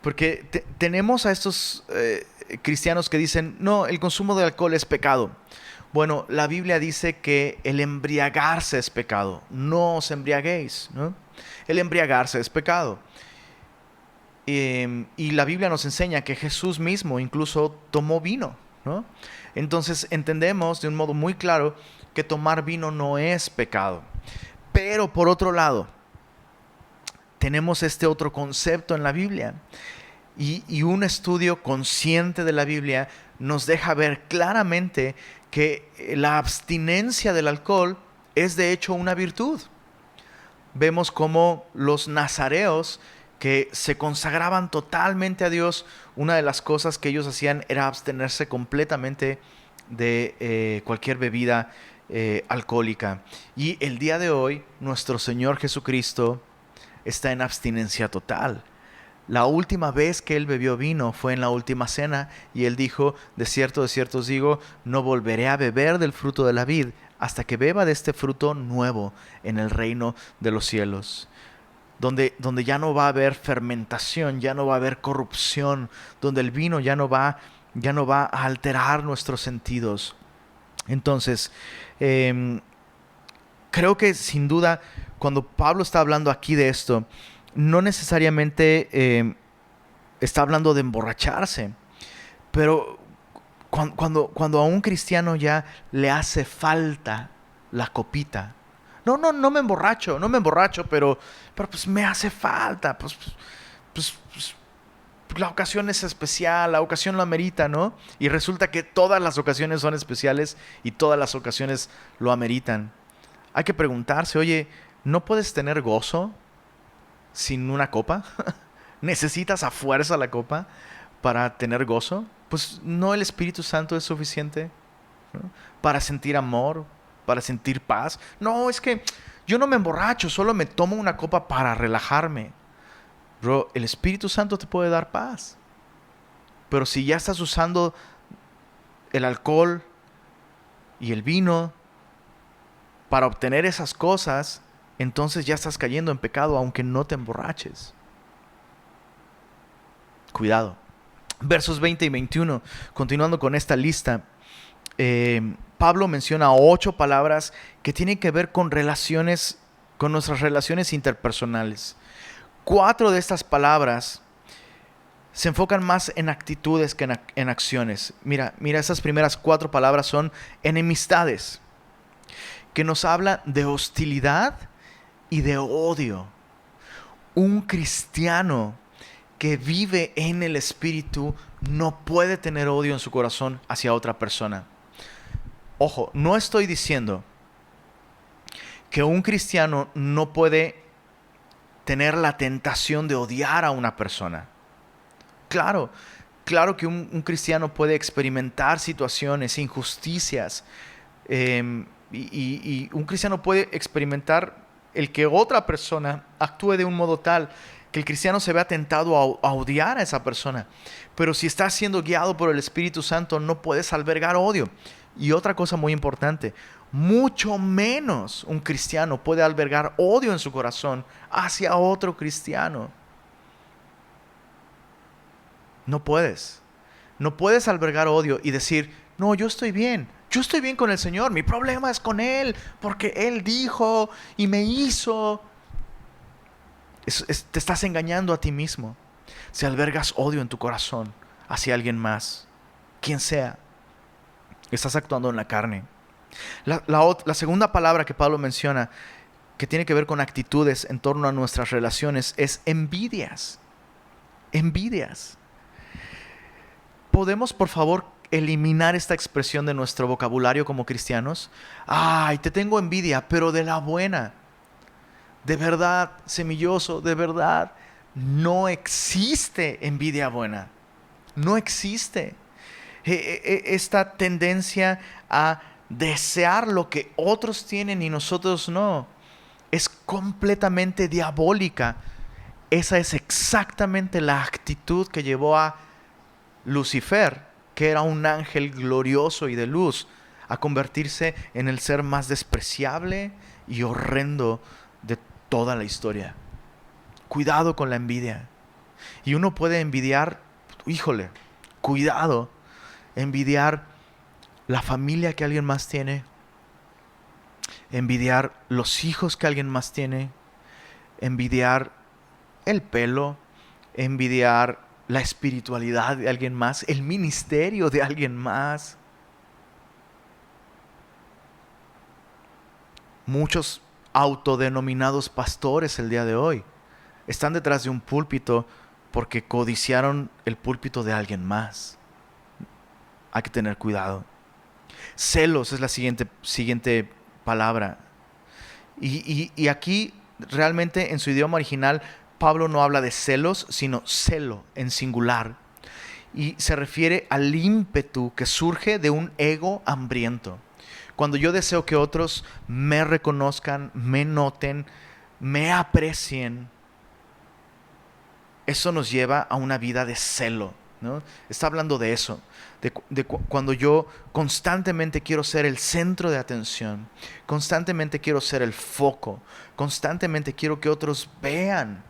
Porque tenemos a estos cristianos que dicen, no, el consumo de alcohol es pecado. Bueno, la Biblia dice que el embriagarse es pecado. No os embriaguéis, ¿no? El embriagarse es pecado. Y la Biblia nos enseña que Jesús mismo incluso tomó vino, ¿no? Entonces entendemos de un modo muy claro que tomar vino no es pecado. Pero por otro lado, tenemos este otro concepto en la Biblia. Y un estudio consciente de la Biblia nos deja ver claramente que la abstinencia del alcohol es de hecho una virtud. Vemos cómo los nazareos que se consagraban totalmente a Dios, una de las cosas que ellos hacían era abstenerse completamente de cualquier bebida alcohólica. Y el día de hoy, nuestro Señor Jesucristo está en abstinencia total. La última vez que Él bebió vino fue en la última cena y Él dijo, de cierto os digo, no volveré a beber del fruto de la vid hasta que beba de este fruto nuevo en el reino de los cielos. Donde ya no va a haber fermentación, ya no va a haber corrupción, donde el vino ya no va a alterar nuestros sentidos. Entonces, creo que sin duda, cuando Pablo está hablando aquí de esto, no necesariamente está hablando de emborracharse, pero cuando a un cristiano ya le hace falta la copita, no me emborracho, pero pues me hace falta, pues, la ocasión es especial, la ocasión lo amerita, ¿no? Y resulta que todas las ocasiones son especiales y todas las ocasiones lo ameritan. Hay que preguntarse, oye, ¿no puedes tener gozo sin una copa? ¿Necesitas a fuerza la copa para tener gozo? Pues no, el Espíritu Santo es suficiente, ¿no? Para sentir amor, para sentir paz. No, es que yo no me emborracho, solo me tomo una copa para relajarme. Bro, el Espíritu Santo te puede dar paz. Pero si ya estás usando el alcohol y el vino para obtener esas cosas, entonces ya estás cayendo en pecado aunque no te emborraches. Cuidado. Versos 20 y 21, continuando con esta lista, Pablo menciona 8 palabras que tienen que ver con relaciones, con nuestras relaciones interpersonales. 4 de estas palabras se enfocan más en actitudes que en acciones. Mira, esas primeras 4 palabras son enemistades, que nos habla de hostilidad y de odio. Un cristiano que vive en el Espíritu no puede tener odio en su corazón hacia otra persona. Ojo, no estoy diciendo que un cristiano no puede tener la tentación de odiar a una persona. Claro que un cristiano puede experimentar situaciones, injusticias, y un cristiano puede experimentar el que otra persona actúe de un modo tal que el cristiano se vea tentado a odiar a esa persona. Pero si estás siendo guiado por el Espíritu Santo, no puedes albergar odio. Y otra cosa muy importante, mucho menos un cristiano puede albergar odio en su corazón hacia otro cristiano. No puedes. No puedes albergar odio y decir, no, yo estoy bien con el Señor, mi problema es con Él, porque Él dijo y me hizo. Te estás engañando a ti mismo si albergas odio en tu corazón hacia alguien más, quien sea. Estás actuando en la carne. La segunda palabra que Pablo menciona, que tiene que ver con actitudes en torno a nuestras relaciones, es envidias. Envidias. ¿Podemos, por favor, eliminar esta expresión de nuestro vocabulario como cristianos? Ay, te tengo envidia, pero de la buena. De verdad, semilloso, de verdad, no existe envidia buena. No existe. Esta tendencia a desear lo que otros tienen y nosotros no, es completamente diabólica. Esa es exactamente la actitud que llevó a Lucifer, que era un ángel glorioso y de luz, a convertirse en el ser más despreciable y horrendo de toda la historia. Cuidado con la envidia. Y uno puede envidiar, híjole, cuidado, envidiar la familia que alguien más tiene, envidiar los hijos que alguien más tiene, envidiar el pelo, envidiar la espiritualidad de alguien más, el ministerio de alguien más. Muchos autodenominados pastores el día de hoy están detrás de un púlpito porque codiciaron el púlpito de alguien más. Hay que tener cuidado. Celos es la siguiente palabra. Y aquí realmente en su idioma original Pablo no habla de celos, sino celo en singular. Y se refiere al ímpetu que surge de un ego hambriento. Cuando yo deseo que otros me reconozcan, me noten, me aprecien, eso nos lleva a una vida de celo, ¿no? Está hablando de eso, cuando yo constantemente quiero ser el centro de atención, constantemente quiero ser el foco, constantemente quiero que otros vean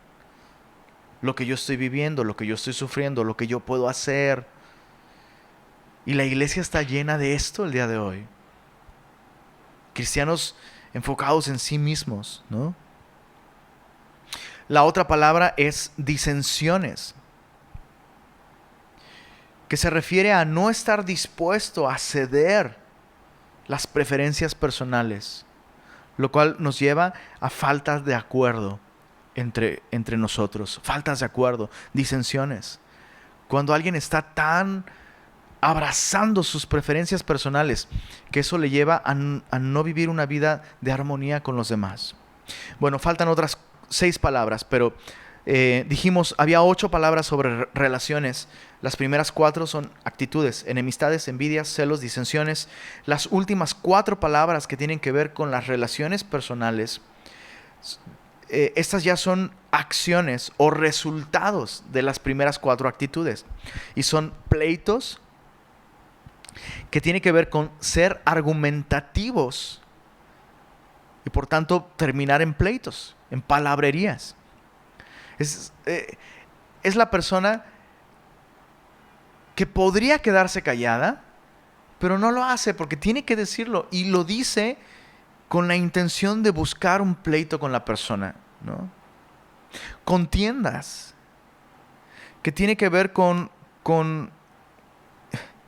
lo que yo estoy viviendo, lo que yo estoy sufriendo, lo que yo puedo hacer. Y la iglesia está llena de esto el día de hoy. Cristianos enfocados en sí mismos, ¿no? La otra palabra es disensiones, que se refiere a no estar dispuesto a ceder las preferencias personales, lo cual nos lleva a faltas de acuerdo entre nosotros, faltas de acuerdo, disensiones. Cuando alguien está tan abrazando sus preferencias personales, que eso le lleva a no vivir una vida de armonía con los demás. Bueno, faltan otras 6 palabras, pero dijimos, había 8 palabras sobre relaciones. Las primeras 4 son actitudes: enemistades, envidias, celos, disensiones. Las últimas 4 palabras que tienen que ver con las relaciones personales, estas ya son acciones o resultados de las primeras 4 actitudes. Y son pleitos, que tiene que ver con ser argumentativos y por tanto terminar en pleitos, en palabrerías. Es la persona que podría quedarse callada, pero no lo hace porque tiene que decirlo, y lo dice con la intención de buscar un pleito con la persona, ¿no? Contiendas, que tiene que ver con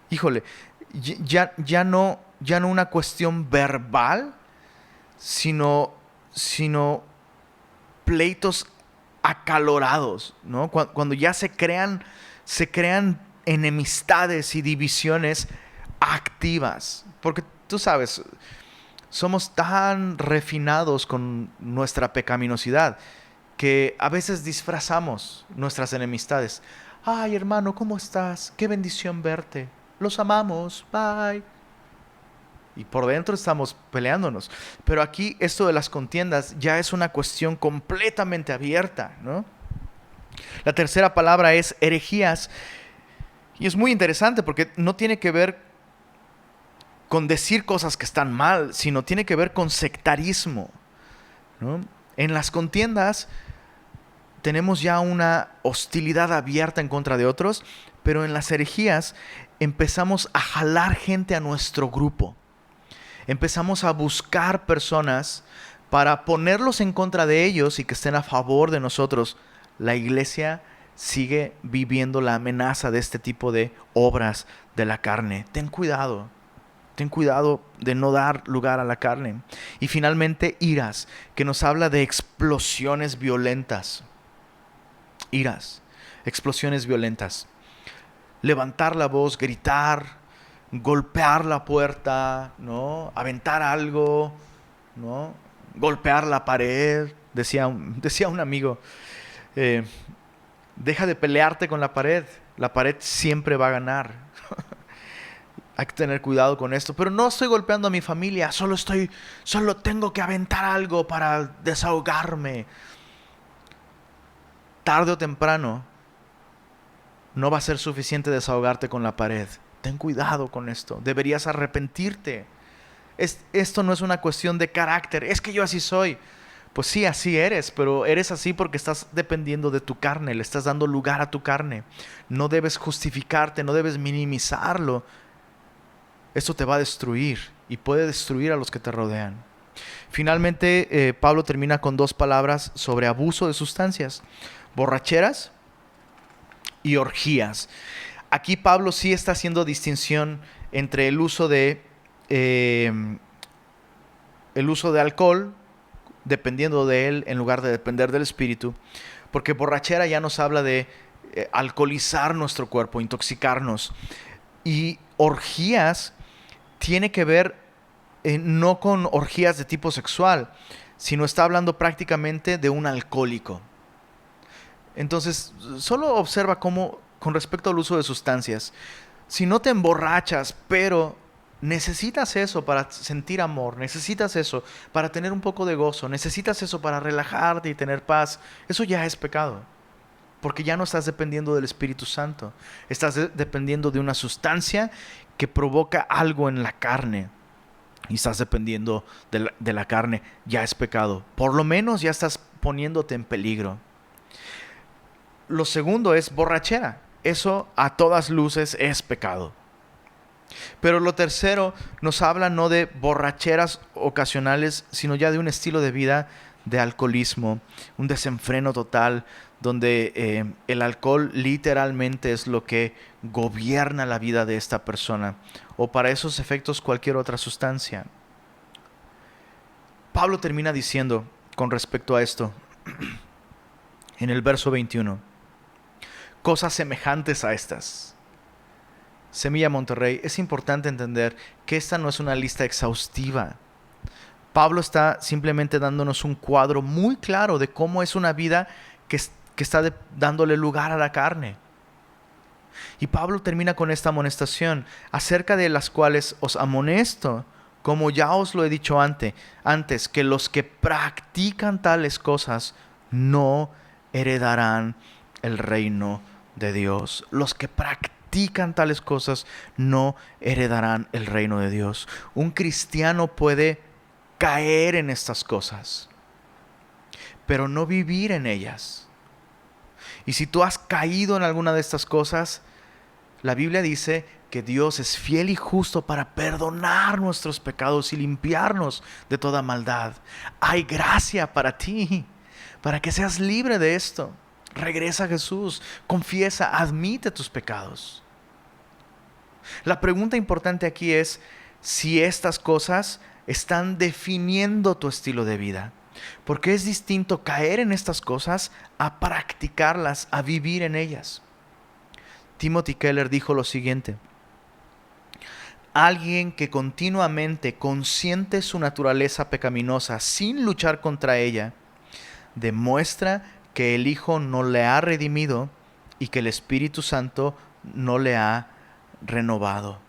híjole, ya no una cuestión verbal, sino pleitos acalorados, ¿no? Cuando ya se crean enemistades y divisiones activas. Porque tú sabes, somos tan refinados con nuestra pecaminosidad que a veces disfrazamos nuestras enemistades. Ay, hermano, ¿cómo estás? Qué bendición verte. Los amamos. Bye. Y por dentro estamos peleándonos. Pero aquí esto de las contiendas ya es una cuestión completamente abierta, ¿no? La tercera palabra es herejías. Y es muy interesante porque no tiene que ver con decir cosas que están mal, sino tiene que ver con sectarismo, ¿no? En las contiendas tenemos ya una hostilidad abierta en contra de otros, pero en las herejías empezamos a jalar gente a nuestro grupo. Empezamos a buscar personas para ponerlos en contra de ellos y que estén a favor de nosotros. La iglesia sigue viviendo la amenaza de este tipo de obras de la carne. Ten cuidado. Ten cuidado de no dar lugar a la carne. Y finalmente, iras, que nos habla de explosiones violentas. Iras, explosiones violentas. Levantar la voz, gritar, golpear la puerta, ¿no? Aventar algo, ¿no? Golpear la pared. Decía un amigo, deja de pelearte con la pared siempre va a ganar. Hay que tener cuidado con esto, pero no estoy golpeando a mi familia, solo tengo que aventar algo para desahogarme. Tarde o temprano no va a ser suficiente desahogarte con la pared. Ten cuidado con esto, deberías arrepentirte. Esto no es una cuestión de carácter, es que yo así soy. Pues sí, así eres, pero eres así porque estás dependiendo de tu carne, le estás dando lugar a tu carne. No debes justificarte, no debes minimizarlo. Esto te va a destruir y puede destruir a los que te rodean. Finalmente, Pablo termina con 2 palabras sobre abuso de sustancias: borracheras y orgías. Aquí Pablo sí está haciendo distinción entre el uso de alcohol, dependiendo de él en lugar de depender del espíritu, porque borrachera ya nos habla de alcoholizar nuestro cuerpo, intoxicarnos. Y orgías tiene que ver no con orgías de tipo sexual, sino está hablando prácticamente de un alcohólico. Entonces, solo observa cómo, con respecto al uso de sustancias, si no te emborrachas, pero necesitas eso para sentir amor, necesitas eso para tener un poco de gozo, necesitas eso para relajarte y tener paz, eso ya es pecado. Porque ya no estás dependiendo del Espíritu Santo. Estás dependiendo de una sustancia que provoca algo en la carne. Y estás dependiendo de la carne. Ya es pecado. Por lo menos ya estás poniéndote en peligro. Lo segundo es borrachera. Eso a todas luces es pecado. Pero lo tercero nos habla no de borracheras ocasionales, sino ya de un estilo de vida de alcoholismo, un desenfreno total, donde el alcohol literalmente es lo que gobierna la vida de esta persona, o para esos efectos cualquier otra sustancia. Pablo termina diciendo con respecto a esto, en el verso 21, cosas semejantes a estas. Semilla Monterrey, es importante entender que esta no es una lista exhaustiva. Pablo está simplemente dándonos un cuadro muy claro de cómo es una vida que está dándole lugar a la carne. Y Pablo termina con esta amonestación, acerca de las cuales os amonesto, como ya os lo he dicho antes, que los que practican tales cosas no heredarán el reino de Dios. Los que practican tales cosas no heredarán el reino de Dios. Un cristiano puede caer en estas cosas, pero no vivir en ellas. Y si tú has caído en alguna de estas cosas, la Biblia dice que Dios es fiel y justo para perdonar nuestros pecados y limpiarnos de toda maldad. Hay gracia para ti, para que seas libre de esto. Regresa a Jesús, confiesa, admite tus pecados. La pregunta importante aquí es si estas cosas están definiendo tu estilo de vida. Porque es distinto caer en estas cosas a practicarlas, a vivir en ellas. Timothy Keller dijo lo siguiente: alguien que continuamente consiente su naturaleza pecaminosa sin luchar contra ella, demuestra que el Hijo no le ha redimido y que el Espíritu Santo no le ha renovado.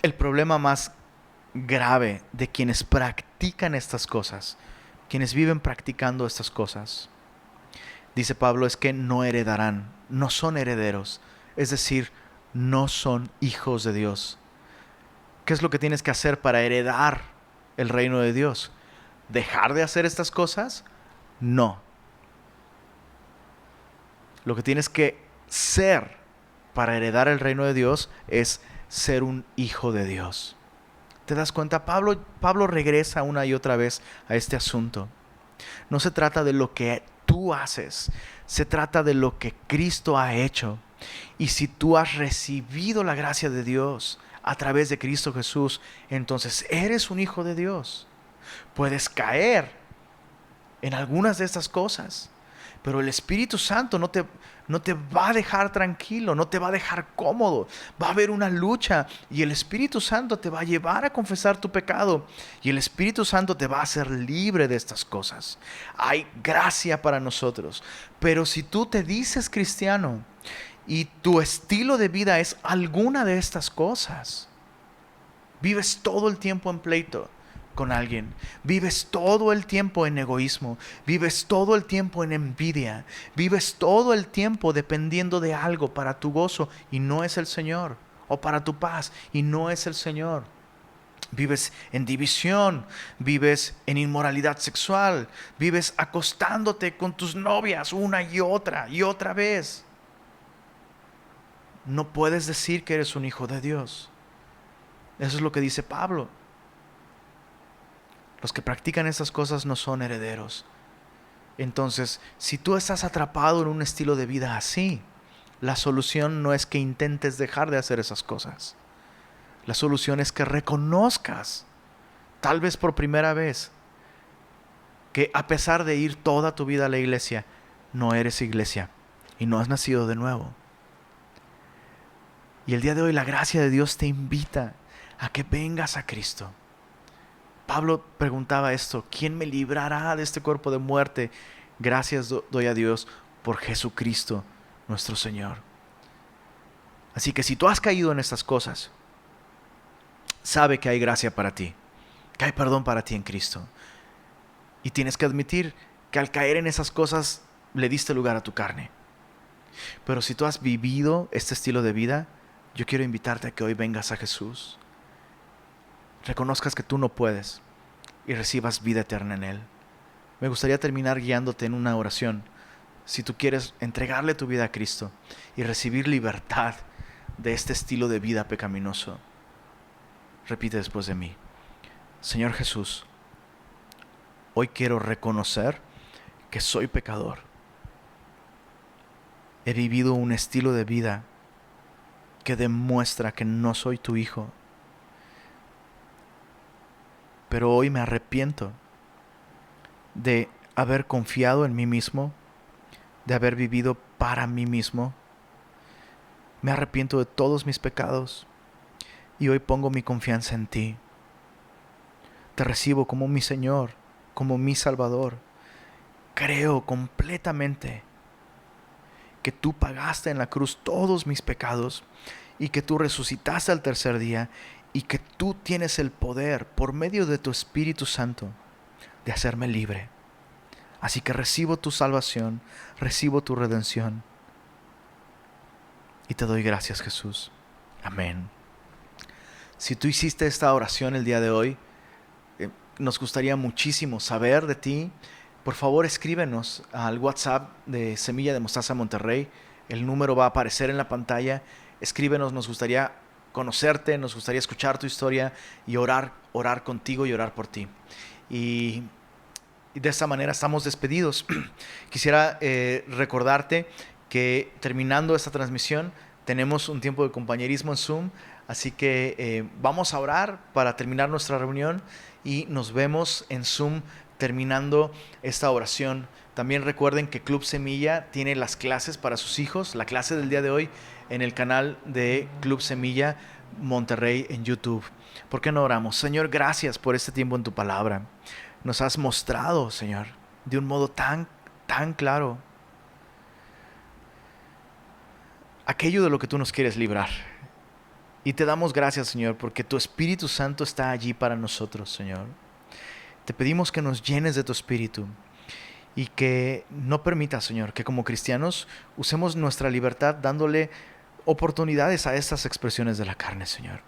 El problema más grave de quienes practican estas cosas, quienes viven practicando estas cosas, dice Pablo, es que no heredarán, no son herederos, es decir, no son hijos de Dios. ¿Qué es lo que tienes que hacer para heredar el reino de Dios? ¿Dejar de hacer estas cosas? No. Lo que tienes que ser para heredar el reino de Dios es ser un hijo de Dios. ¿Te das cuenta? Pablo regresa una y otra vez a este asunto. No se trata de lo que tú haces, se trata de lo que Cristo ha hecho. Y si tú has recibido la gracia de Dios a través de Cristo Jesús, entonces eres un hijo de Dios. Puedes caer en algunas de estas cosas, pero el Espíritu Santo no te va a dejar tranquilo, no te va a dejar cómodo. Va a haber una lucha y el Espíritu Santo te va a llevar a confesar tu pecado y el Espíritu Santo te va a hacer libre de estas cosas. Hay gracia para nosotros, pero si tú te dices cristiano y tu estilo de vida es alguna de estas cosas, vives todo el tiempo en pleito con alguien, vives todo el tiempo en egoísmo, vives todo el tiempo en envidia, vives todo el tiempo dependiendo de algo para tu gozo y no es el Señor, o para tu paz y no es el Señor. Vives en división, vives en inmoralidad sexual, vives acostándote con tus novias una y otra vez. No puedes decir que eres un hijo de Dios. Eso es lo que dice Pablo. Los que practican estas cosas no son herederos. Entonces, si tú estás atrapado en un estilo de vida así, la solución no es que intentes dejar de hacer esas cosas. La solución es que reconozcas, tal vez por primera vez, que a pesar de ir toda tu vida a la iglesia, no eres iglesia y no has nacido de nuevo. Y el día de hoy la gracia de Dios te invita a que vengas a Cristo. Pablo preguntaba esto: ¿quién me librará de este cuerpo de muerte? Gracias doy a Dios por Jesucristo nuestro Señor. Así que si tú has caído en estas cosas, sabe que hay gracia para ti, que hay perdón para ti en Cristo. Y tienes que admitir que al caer en esas cosas le diste lugar a tu carne. Pero si tú has vivido este estilo de vida, yo quiero invitarte a que hoy vengas a Jesús. Reconozcas que tú no puedes y recibas vida eterna en Él. Me gustaría terminar guiándote en una oración. Si tú quieres entregarle tu vida a Cristo y recibir libertad de este estilo de vida pecaminoso, repite después de mí: Señor Jesús, hoy quiero reconocer que soy pecador. He vivido un estilo de vida que demuestra que no soy tu hijo. Pero hoy me arrepiento de haber confiado en mí mismo, de haber vivido para mí mismo. Me arrepiento de todos mis pecados y hoy pongo mi confianza en ti. Te recibo como mi Señor, como mi Salvador. Creo completamente que tú pagaste en la cruz todos mis pecados y que tú resucitaste al tercer día y que tú tienes el poder, por medio de tu Espíritu Santo, de hacerme libre. Así que recibo tu salvación, recibo tu redención. Y te doy gracias, Jesús. Amén. Si tú hiciste esta oración el día de hoy, nos gustaría muchísimo saber de ti. Por favor, escríbenos al WhatsApp de Semilla de Mostaza Monterrey. El número va a aparecer en la pantalla. Escríbenos, nos gustaría conocerte, nos gustaría escuchar tu historia y orar contigo y orar por ti. Y de esta manera estamos despedidos. Quisiera recordarte que terminando esta transmisión tenemos un tiempo de compañerismo en Zoom, así que vamos a orar para terminar nuestra reunión y nos vemos en Zoom terminando esta oración. También recuerden que Club Semilla tiene las clases para sus hijos, la clase del día de hoy en el canal de Club Semilla Monterrey en YouTube. ¿Por qué no oramos? Señor, gracias por este tiempo en tu palabra. Nos has mostrado, Señor, de un modo tan claro aquello de lo que tú nos quieres librar. Y te damos gracias, Señor, porque tu Espíritu Santo está allí para nosotros, Señor. Te pedimos que nos llenes de tu Espíritu y que no permitas, Señor, que como cristianos usemos nuestra libertad dándole oportunidades a estas expresiones de la carne, Señor.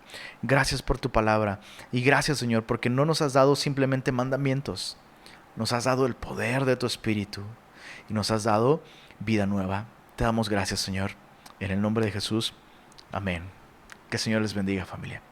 Gracias por tu palabra y gracias, Señor, porque no nos has dado simplemente mandamientos. Nos has dado el poder de tu Espíritu y nos has dado vida nueva. Te damos gracias, Señor. En el nombre de Jesús. Amén. Que el Señor les bendiga, familia.